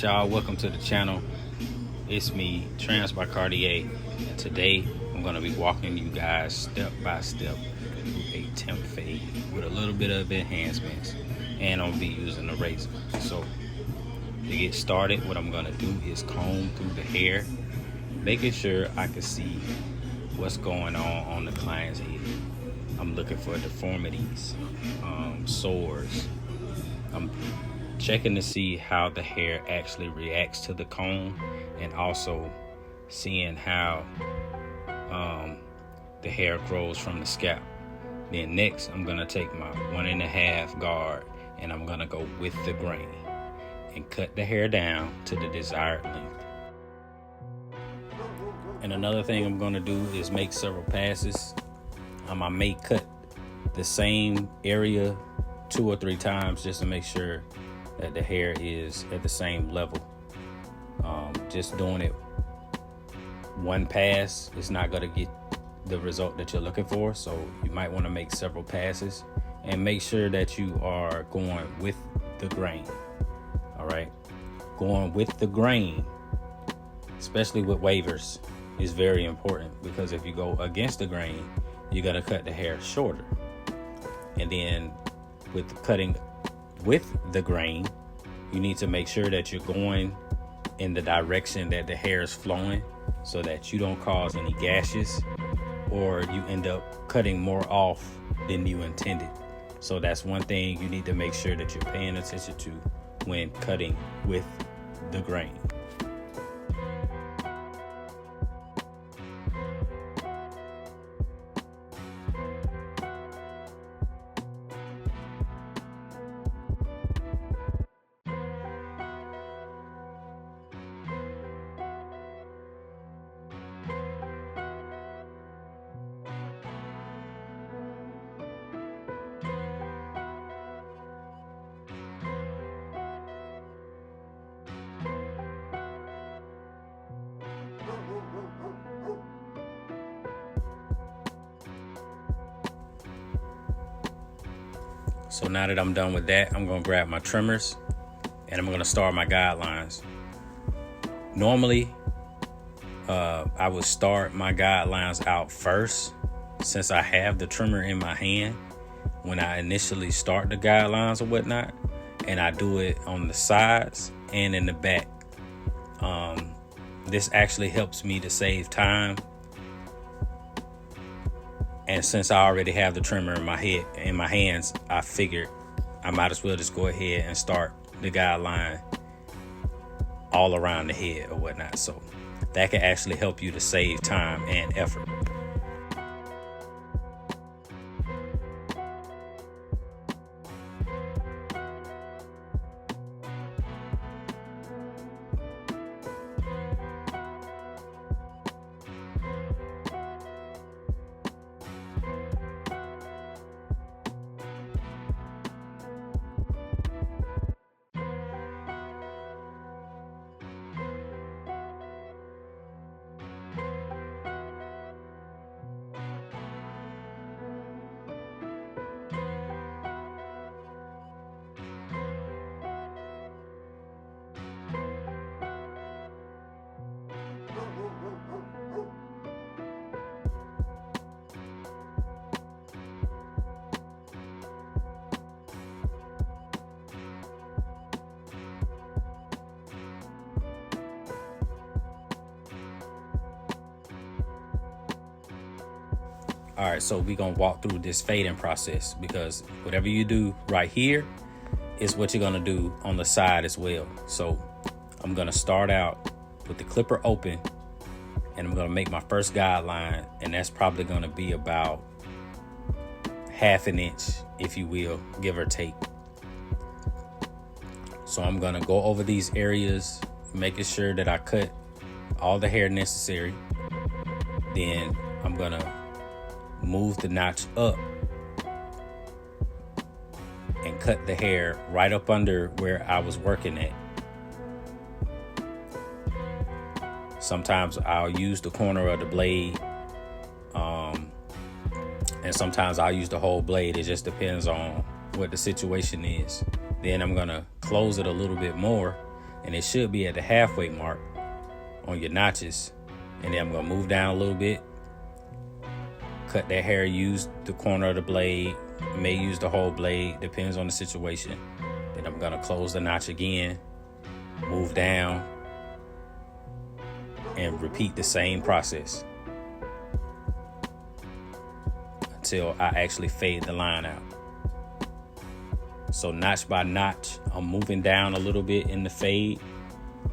right, y'all, welcome to the channel. It's me, Trans by Cartier, and today I'm going to be walking you guys step by step through a temp fade with a little bit of enhancements, and I'm going to be using a razor. So to get started, what I'm going to do is comb through the hair, making sure I can see what's going on the client's head. I'm looking for deformities, sores. I'm checking to see how the hair actually reacts to the comb, and also seeing how the hair grows from the scalp. Then next, I'm gonna take my 1.5 guard and I'm gonna go with the grain and cut the hair down to the desired length. And another thing I'm gonna do is make several passes. I may cut the same area 2 or 3 times just to make sure that the hair is at the same level. Just doing it one pass is not going to get the result that you're looking for, so you might want to make several passes and make sure that you are going with the grain. All right, going with the grain, especially with wavers, is very important, because if you go against the grain, you're going to cut the hair shorter. And then with cutting with the grain, you need to make sure that you're going in the direction that the hair is flowing, so that you don't cause any gashes or you end up cutting more off than you intended. So that's one thing you need to make sure that you're paying attention to when cutting with the grain. So now that I'm done with that, I'm gonna grab my trimmers and I'm gonna start my guidelines. Normally, I would start my guidelines out first, since I have the trimmer in my hand when I initially start the guidelines or whatnot, and I do it on the sides and in the back. This actually helps me to save time. And since I already have the trimmer in my hands, I figured I might as well just go ahead and start the guideline all around the head or whatnot. So that can actually help you to save time and effort. All right, so we're gonna walk through this fading process, because whatever you do right here is what you're gonna do on the side as well. So I'm gonna start out with the clipper open, and I'm gonna make my first guideline, and that's probably gonna be about 1/2 inch, if you will, give or take. So I'm gonna go over these areas, making sure that I cut all the hair necessary. Then I'm gonna move the notch up and cut the hair right up under where I was working at. Sometimes I'll use the corner of the blade, and sometimes I'll use the whole blade. It just depends on what the situation is. Then I'm gonna close it a little bit more and it should be at the halfway mark on your notches. And then I'm gonna move down a little bit, cut that hair, use the corner of the blade, may use the whole blade, depends on the situation. Then I'm gonna close the notch again, move down, and repeat the same process until I actually fade the line out. So notch by notch, I'm moving down a little bit in the fade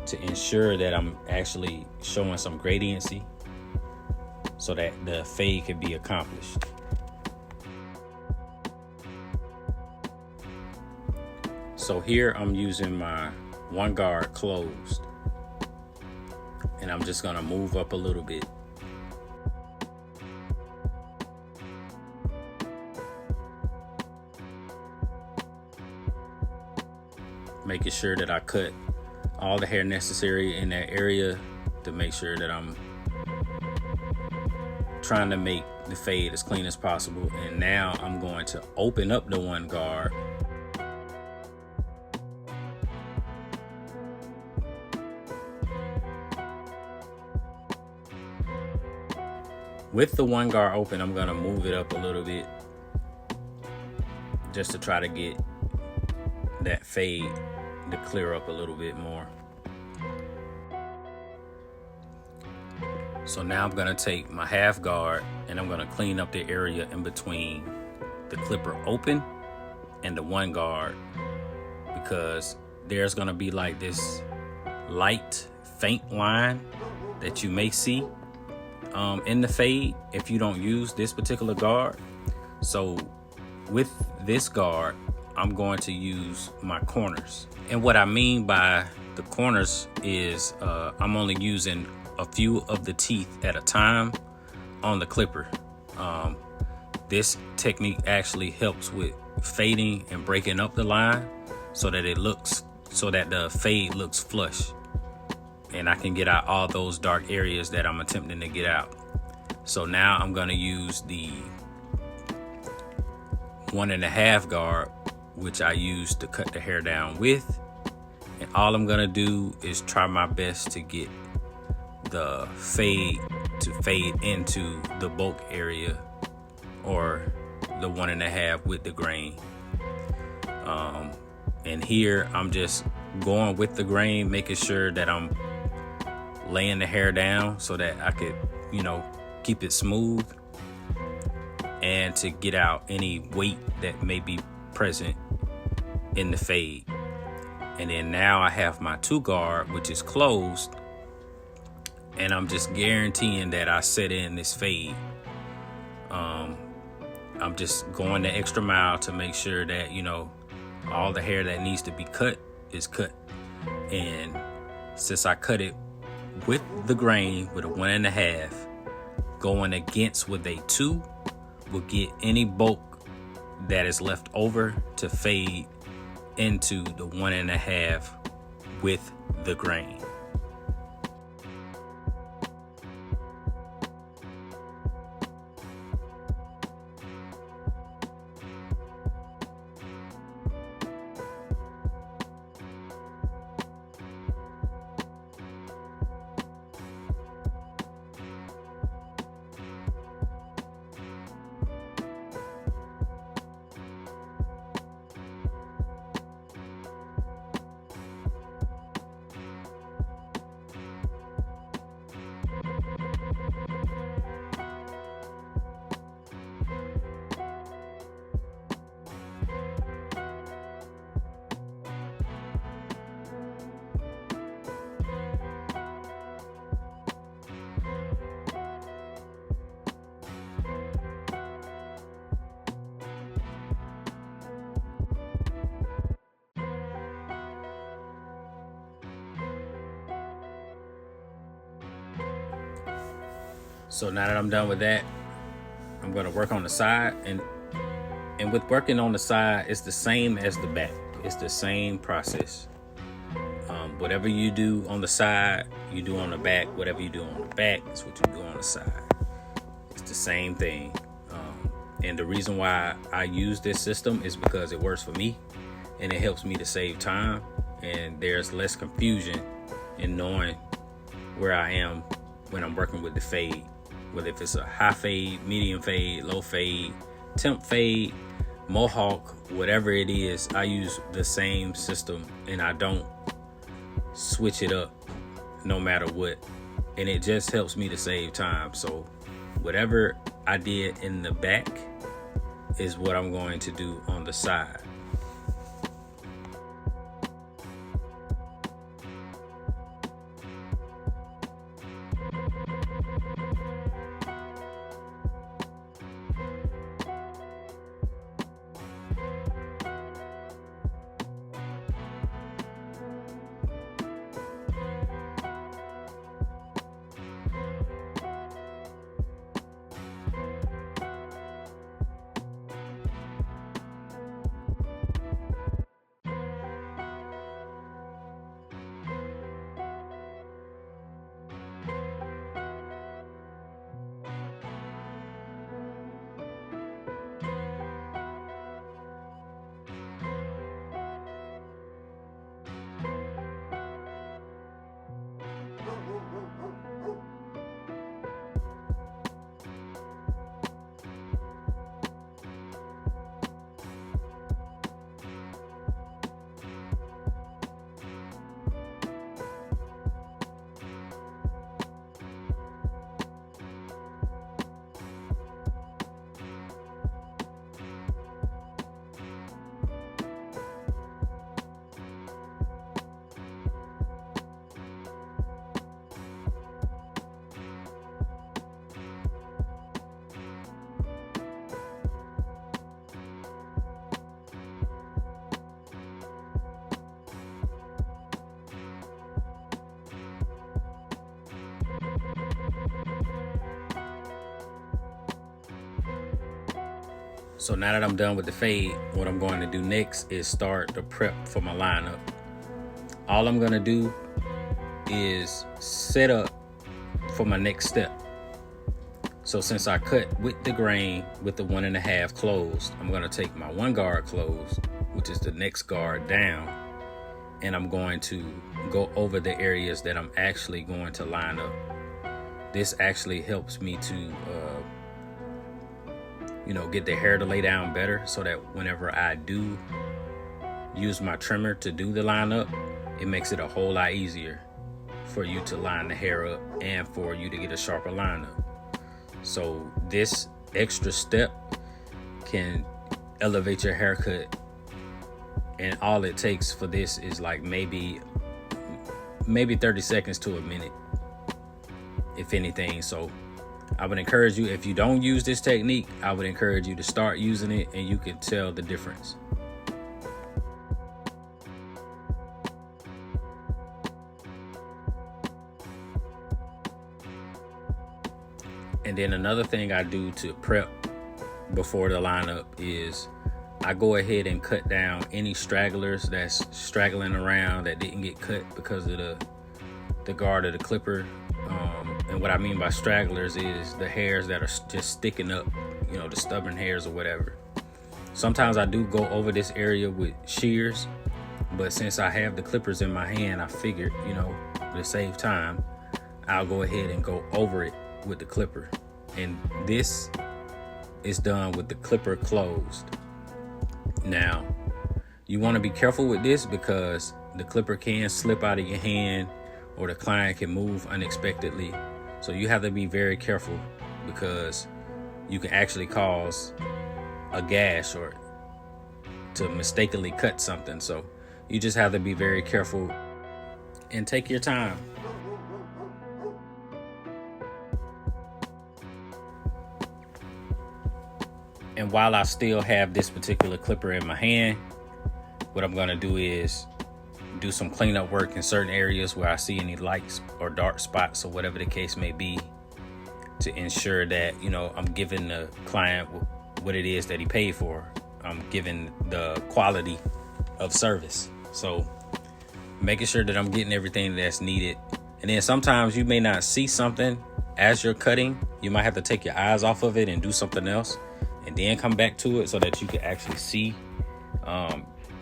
to ensure that I'm actually showing some gradiency so that the fade can be accomplished. So here I'm using my one guard closed, and I'm just gonna move up a little bit. Making sure that I cut all the hair necessary in that area to make sure that I'm trying to make the fade as clean as possible. And now I'm going to open up the one guard with the one guard open. I'm gonna move it up a little bit just to try to get that fade to clear up a little bit more. So now I'm gonna take my half guard and I'm gonna clean up the area in between the clipper open and the one guard, because there's gonna be like this light faint line that you may see in the fade if you don't use this particular guard. So with this guard, I'm going to use my corners. And what I mean by the corners is I'm only using a few of the teeth at a time on the clipper. This technique actually helps with fading and breaking up the line so that the fade looks flush, and I can get out all those dark areas that I'm attempting to get out. So now I'm gonna use the 1.5 guard, which I use to cut the hair down with. And all I'm gonna do is try my best to get the fade to fade into the bulk area, or the 1.5 with the grain. And here I'm just going with the grain, making sure that I'm laying the hair down so that I could, keep it smooth, and to get out any weight that may be present in the fade. And then now I have my 2 guard, which is closed, and I'm just guaranteeing that I set in this fade. I'm just going the extra mile to make sure that, all the hair that needs to be cut is cut. And since I cut it with the grain with a 1.5, going against with a 2 will get any bulk that is left over to fade into the 1.5 with the grain. So now that I'm done with that, I'm going to work on the side. And with working on the side, it's the same as the back. It's the same process. Whatever you do on the side, you do on the back. Whatever you do on the back is what you do on the side. It's the same thing. And the reason why I use this system is because it works for me and it helps me to save time. and there's less confusion in knowing where I am when I'm working with the fade. Whether if it's a high fade, medium fade, low fade, temp fade, mohawk, whatever it is, I use the same system and I don't switch it up no matter what. And it just helps me to save time. So whatever I did in the back is what I'm going to do on the side. So now that I'm done with the fade, what I'm going to do next is start the prep for my lineup. All I'm going to do is set up for my next step. So since I cut with the grain with the 1.5 closed, I'm going to take my 1 guard closed, which is the next guard down, and I'm going to go over the areas that I'm actually going to line up. This actually helps me to get the hair to lay down better, so that whenever I do use my trimmer to do the lineup, it makes it a whole lot easier for you to line the hair up and for you to get a sharper lineup. So this extra step can elevate your haircut, and all it takes for this is like maybe 30 seconds to a minute, if anything. So I would encourage you, if you don't use this technique, I would encourage you to start using it, and you can tell the difference. And then another thing I do to prep before the lineup is I go ahead and cut down any stragglers that's straggling around that didn't get cut because of the guard of the clipper. And what I mean by stragglers is the hairs that are just sticking up, the stubborn hairs or whatever. Sometimes I do go over this area with shears, but since I have the clippers in my hand, I figured, to save time, I'll go ahead and go over it with the clipper. And this is done with the clipper closed. Now, you want to be careful with this because the clipper can slip out of your hand, or the client can move unexpectedly. So you have to be very careful, because you can actually cause a gash or to mistakenly cut something. So you just have to be very careful and take your time. And while I still have this particular clipper in my hand, what I'm going to do is do some cleanup work in certain areas where I see any lights or dark spots or whatever the case may be, to ensure that, I'm giving the client what it is that he paid for. I'm giving the quality of service. So making sure that I'm getting everything that's needed. And then sometimes you may not see something as you're cutting. You might have to take your eyes off of it and do something else, and then come back to it so that you can actually see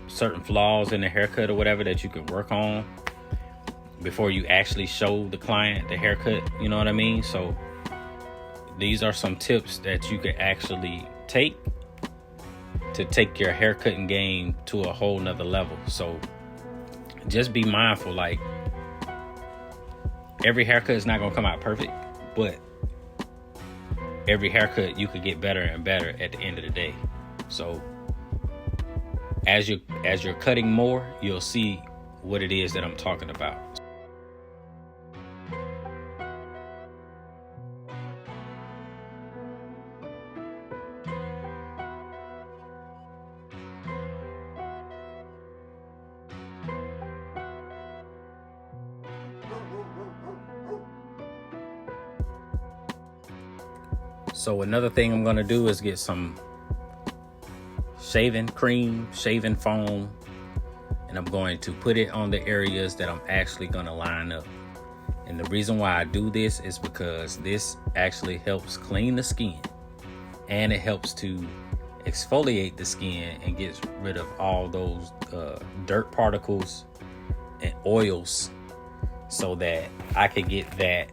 certain flaws in the haircut or whatever that you can work on before you actually show the client the haircut, you know what I mean? So these are some tips that you can actually take to take your haircutting game to a whole nother level. So just be mindful, like, every haircut is not gonna come out perfect, but every haircut you could get better and better at the end of the day. So as you're cutting more, you'll see what it is that I'm talking about. So another thing I'm gonna do is get some shaving cream, shaving foam, and I'm going to put it on the areas that I'm actually gonna line up. And the reason why I do this is because this actually helps clean the skin, and it helps to exfoliate the skin and gets rid of all those dirt particles and oils, so that I could get that,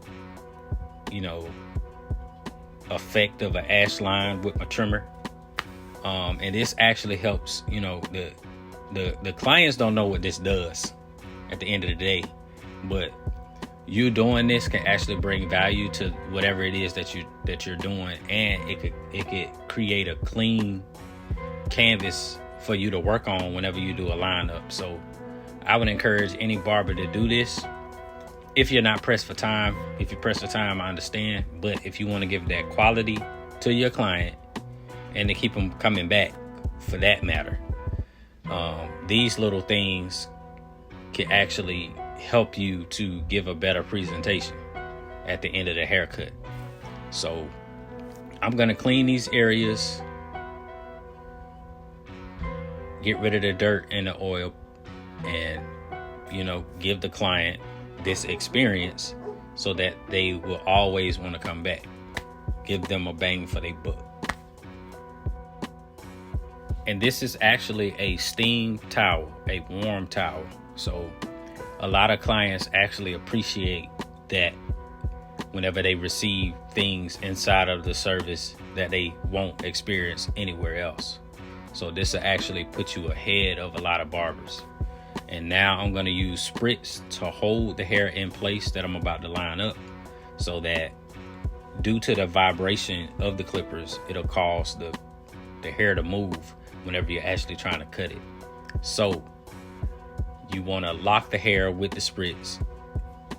effect of an ash line with my trimmer. And this actually helps, the clients don't know what this does at the end of the day, but you doing this can actually bring value to whatever it is that you're doing, and it could create a clean canvas for you to work on whenever you do a lineup. So I would encourage any barber to do this. If you're not pressed for time, if you're pressed for time, I understand. But if you want to give that quality to your client and to keep them coming back, for that matter, these little things can actually help you to give a better presentation at the end of the haircut. So I'm going to clean these areas, get rid of the dirt and the oil, and, give the client this experience so that they will always want to come back. Give them a bang for their buck. And this is actually a steam towel, a warm towel. So a lot of clients actually appreciate that whenever they receive things inside of the service that they won't experience anywhere else. So this will actually put you ahead of a lot of barbers. And now I'm going to use spritz to hold the hair in place that I'm about to line up, so that due to the vibration of the clippers, it'll cause the hair to move whenever you're actually trying to cut it. So you want to lock the hair with the spritz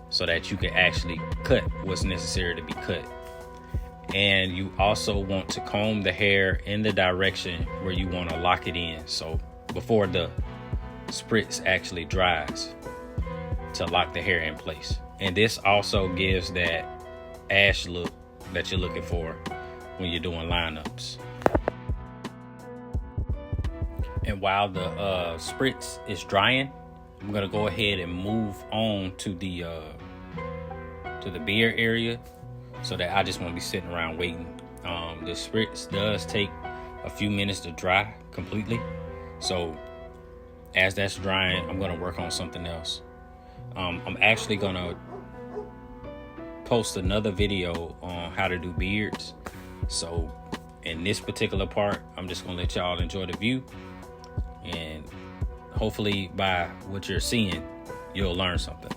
so that you can actually cut what's necessary to be cut. And you also want to comb the hair in the direction where you want to lock it in. So before the spritz actually dries, to lock the hair in place. And this also gives that ash look that you're looking for when you're doing lineups. And while the spritz is drying, I'm gonna go ahead and move on to the beard area, so that I just won't be sitting around waiting. The spritz does take a few minutes to dry completely, so as that's drying, I'm gonna work on something else. I'm actually gonna post another video on how to do beards. So in this particular part, I'm just gonna let y'all enjoy the view, and hopefully by what you're seeing, you'll learn something.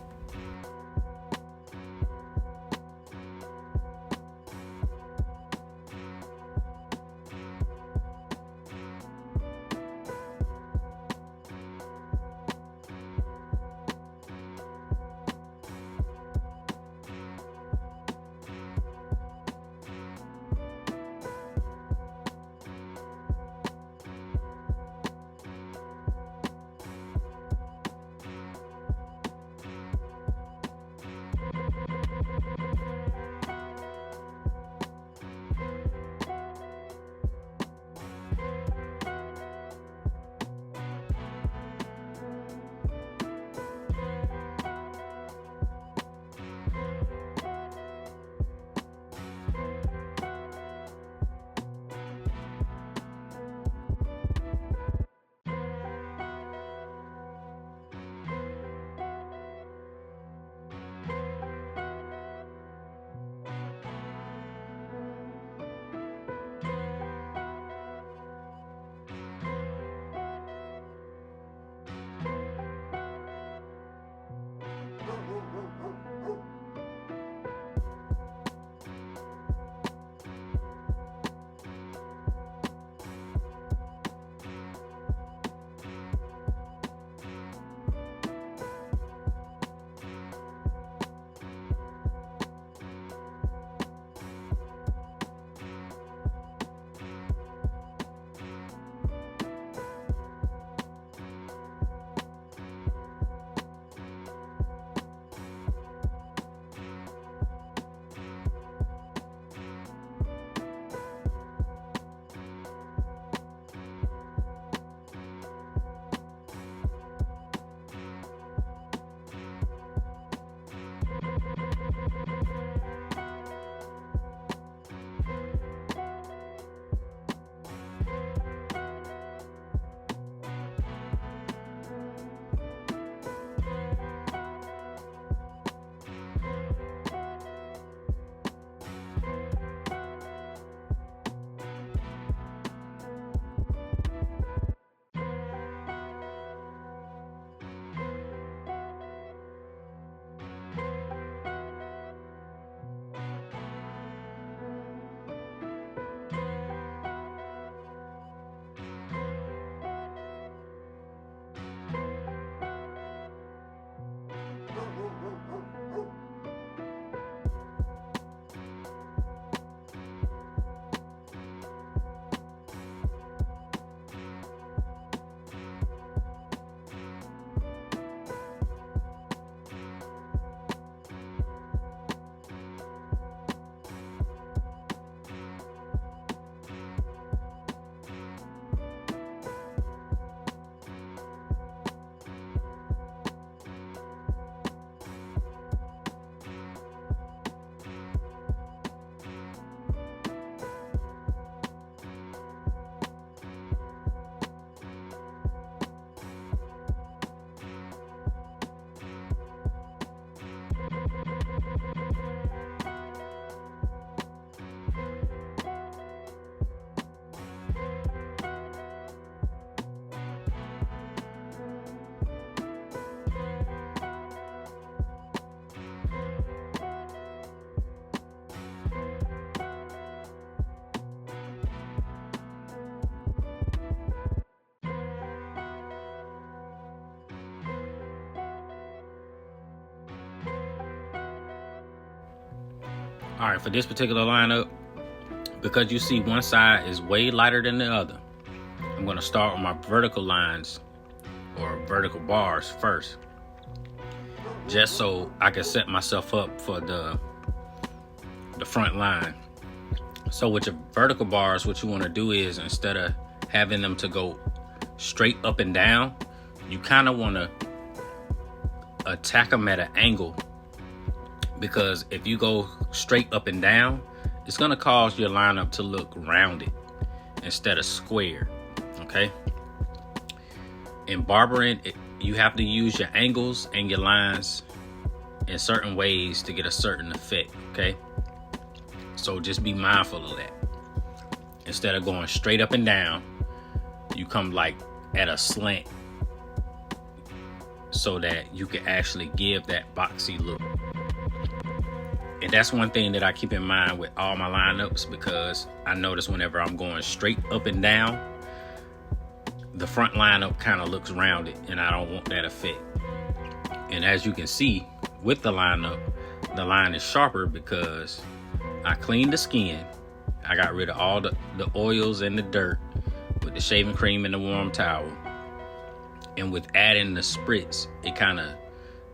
All right, for this particular lineup, because you see one side is way lighter than the other, I'm going to start with my vertical lines or vertical bars first, just so I can set myself up for the front line. So with your vertical bars, what you want to do is, instead of having them to go straight up and down, you kind of want to attack them at an angle, because if you go straight up and down, it's going to cause your lineup to look rounded instead of square. Okay, in barbering, you have to use your angles and your lines in certain ways to get a certain effect. Okay, so just be mindful of that. Instead of going straight up and down, you come like at a slant, so that you can actually give that boxy look. And that's one thing that I keep in mind with all my lineups, because I notice whenever I'm going straight up and down, the front lineup kind of looks rounded, and I don't want that effect. And as you can see with the lineup, the line is sharper because I cleaned the skin. I got rid of all the oils and the dirt with the shaving cream and the warm towel. And with adding the spritz, it kind of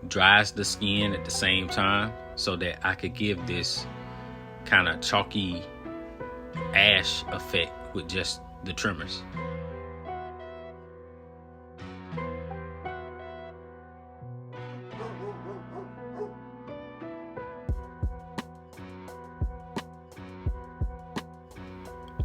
dries the skin at the same time, so that I could give this kind of chalky ash effect with just the trimmers.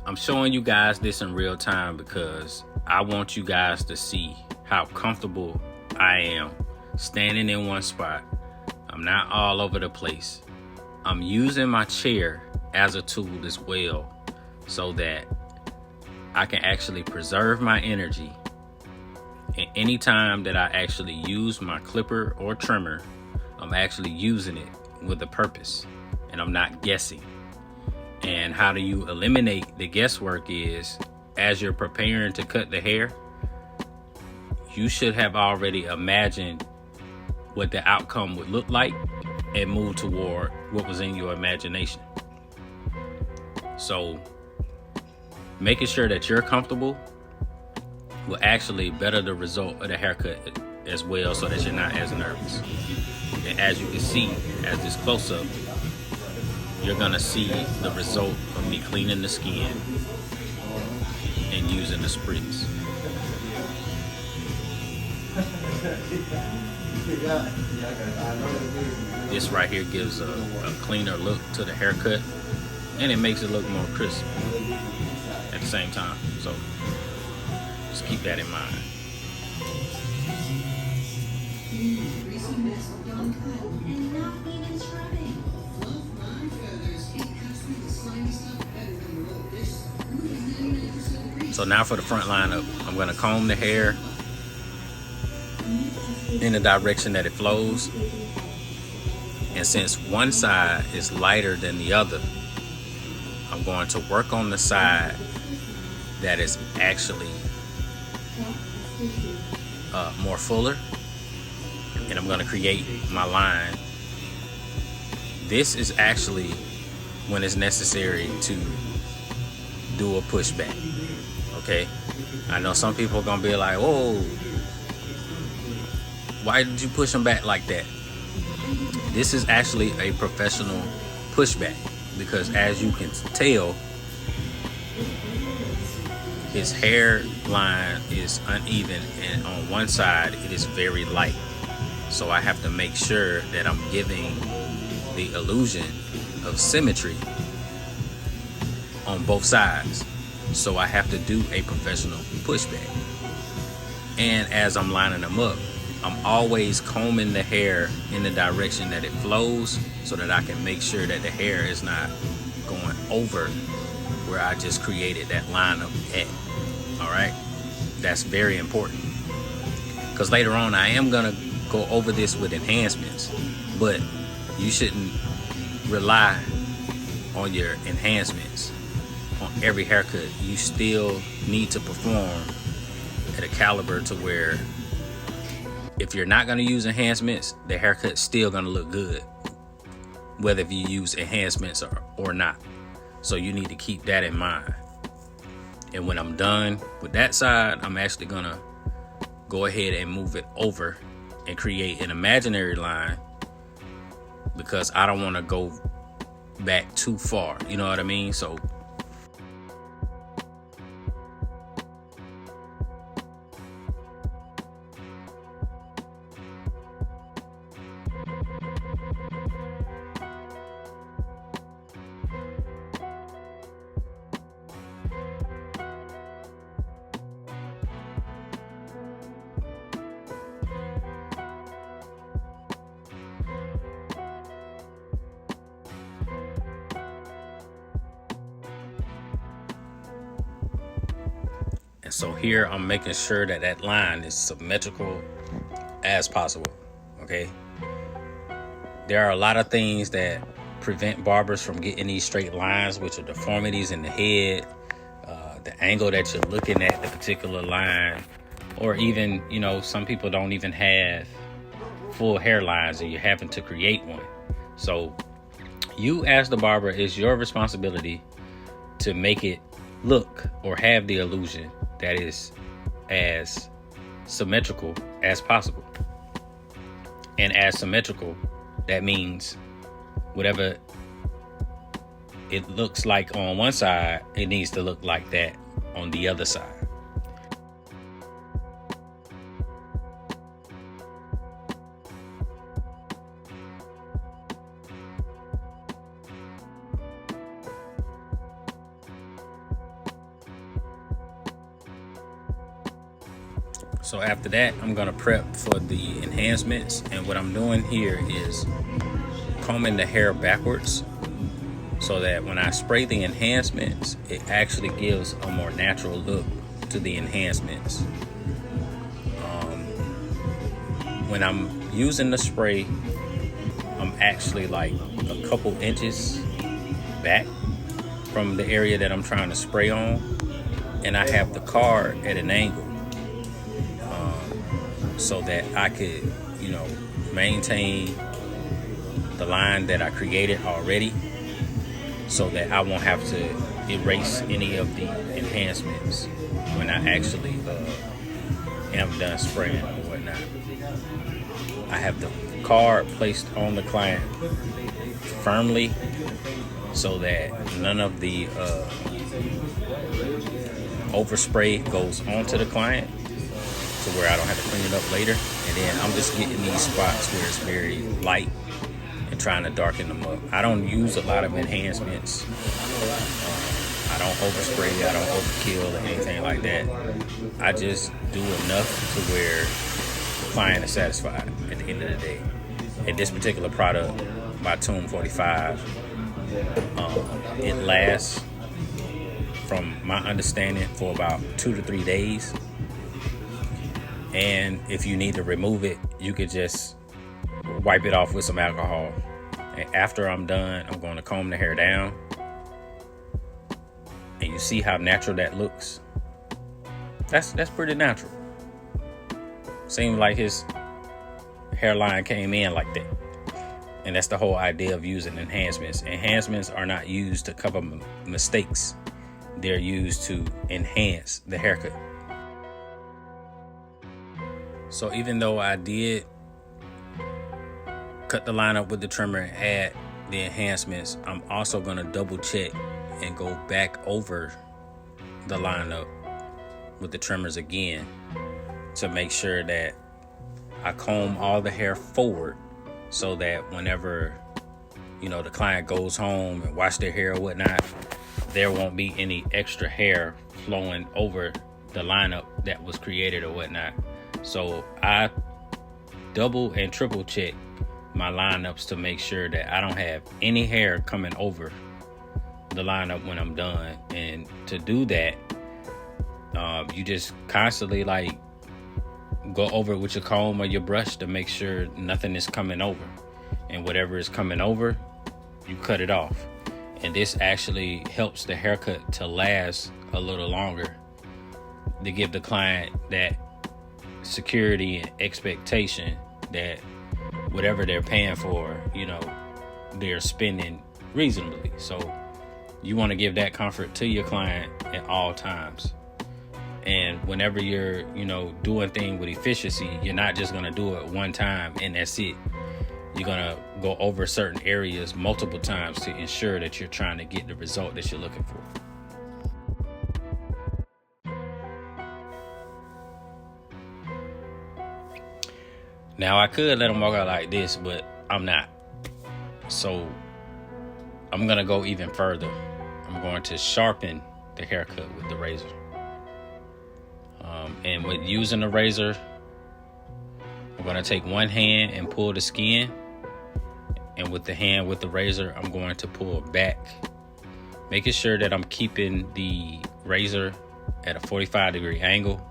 I'm showing you guys this in real time because I want you guys to see how comfortable I am standing in one spot. I'm not all over the place. I'm using my chair as a tool as well, so that I can actually preserve my energy. And anytime that I actually use my clipper or trimmer, I'm actually using it with a purpose, and I'm not guessing. And how do you eliminate the guesswork is, as you're preparing to cut the hair, you should have already imagined what the outcome would look like and move toward what was in your imagination. So making sure that you're comfortable will actually better the result of the haircut as well, so that you're not as nervous. And as you can see, as this close-up, you're gonna see the result of me cleaning the skin and using the spritz. This right here gives a cleaner look to the haircut, and it makes it look more crisp at the same time. So just keep that in mind. So now for the front lineup, I'm going to comb the hair in the direction that it flows. And since one side is lighter than the other, I'm going to work on the side that is actually more fuller. And I'm going to create my line. This is actually when it's necessary to do a pushback. Okay, I know some people are gonna be like, "Whoa, why did you push them back like that?" This is actually a professional pushback, because as you can tell, his hairline is uneven, and on one side it is very light. So I have to make sure that I'm giving the illusion of symmetry on both sides. So I have to do a professional pushback. And as I'm lining them up, I'm always combing the hair in the direction that it flows, so that I can make sure that the hair is not going over where I just created that lineup at. All right, that's very important, because later on I am gonna go over this with enhancements, but you shouldn't rely on your enhancements on every haircut. You still need to perform at a caliber to where if you're not going to use enhancements, the haircut's still going to look good. whether if you use enhancements or not. So you need to keep that in mind. And when I'm done with that side, I'm actually gonna go ahead and move it over and create an imaginary line, because I don't want to go back too far. You know what I mean? So And so here I'm making sure that that line is symmetrical as possible, okay? There are a lot of things that prevent barbers from getting these straight lines, which are deformities in the head, the angle that you're looking at the particular line, or even, you know, some people don't even have full hairlines and you're having to create one. So you as the barber, it's your responsibility to make it look or have the illusion that is as symmetrical as possible. And as symmetrical, that means whatever it looks like on one side, it needs to look like that on the other side. So after that, I'm gonna prep for the enhancements. And what I'm doing here is combing the hair backwards so that when I spray the enhancements, it actually gives a more natural look to the enhancements. When I'm using the spray, I'm actually like a couple inches back from the area that I'm trying to spray on, and I have the card at an angle so that I could, you know, maintain the line that I created already, so that I won't have to erase any of the enhancements when I actually am done spraying or whatnot. I have the card placed on the client firmly so that none of the overspray goes onto the client, to where I don't have to clean it up later. And then I'm just getting these spots where it's very light and trying to darken them up. I don't use a lot of enhancements. I don't overspray, I don't overkill or anything like that. I just do enough to where the client is satisfied at the end of the day. And this particular product by Tomb 45, it lasts, from my understanding, for about 2 to 3 days. And if you need to remove it, you could just wipe it off with some alcohol. And after I'm done, I'm going to comb the hair down. And you see how natural that looks? That's pretty natural. Seems like his hairline came in like that. And that's the whole idea of using enhancements. Enhancements are not used to cover mistakes. They're used to enhance the haircut. So even though I did cut the line up with the trimmer and add the enhancements, I'm also going to double check and go back over the lineup with the trimmers again to make sure that I comb all the hair forward, so that whenever, you know, the client goes home and wash their hair or whatnot, there won't be any extra hair flowing over the lineup that was created or whatnot. So I double and triple check my lineups to make sure that I don't have any hair coming over the lineup when I'm done. And to do that, you just constantly like go over it with your comb or your brush to make sure nothing is coming over. And whatever is coming over, you cut it off. And this actually helps the haircut to last a little longer, to give the client that security and expectation that whatever they're paying for, you know, they're spending reasonably. So you want to give that comfort to your client at all times. And whenever you're, doing things with efficiency, you're not just going to do it one time and that's it. You're going to go over certain areas multiple times to ensure that you're trying to get the result that you're looking for. Now, I could let them walk out like this, but I'm not. So I'm going to go even further. I'm going to sharpen the haircut with the razor. And with using the razor, I'm going to take one hand and pull the skin. And with the hand with the razor, I'm going to pull back, making sure that I'm keeping the razor at a 45-degree angle.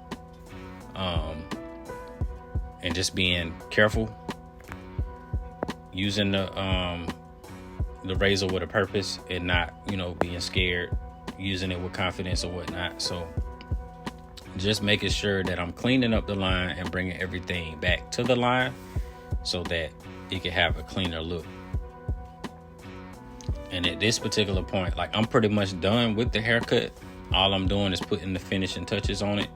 And just being careful, using the razor with a purpose and not, being scared, using it with confidence or whatnot. So just making sure that I'm cleaning up the line and bringing everything back to the line so that it can have a cleaner look. And at this particular point, I'm pretty much done with the haircut. All I'm doing is putting the finishing touches on it.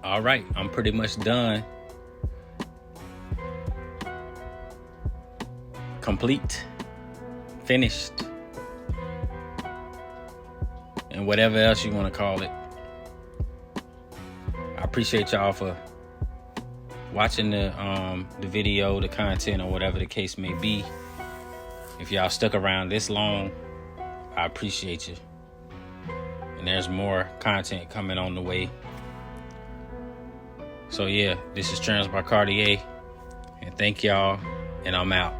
All right, I'm pretty much done. Complete, finished, and whatever else you want to call it. I appreciate y'all for watching the video, the content, or whatever the case may be. If y'all stuck around this long, I appreciate you. And there's more content coming on the way. So yeah, this is Trans by Cartier, and thank y'all, and I'm out.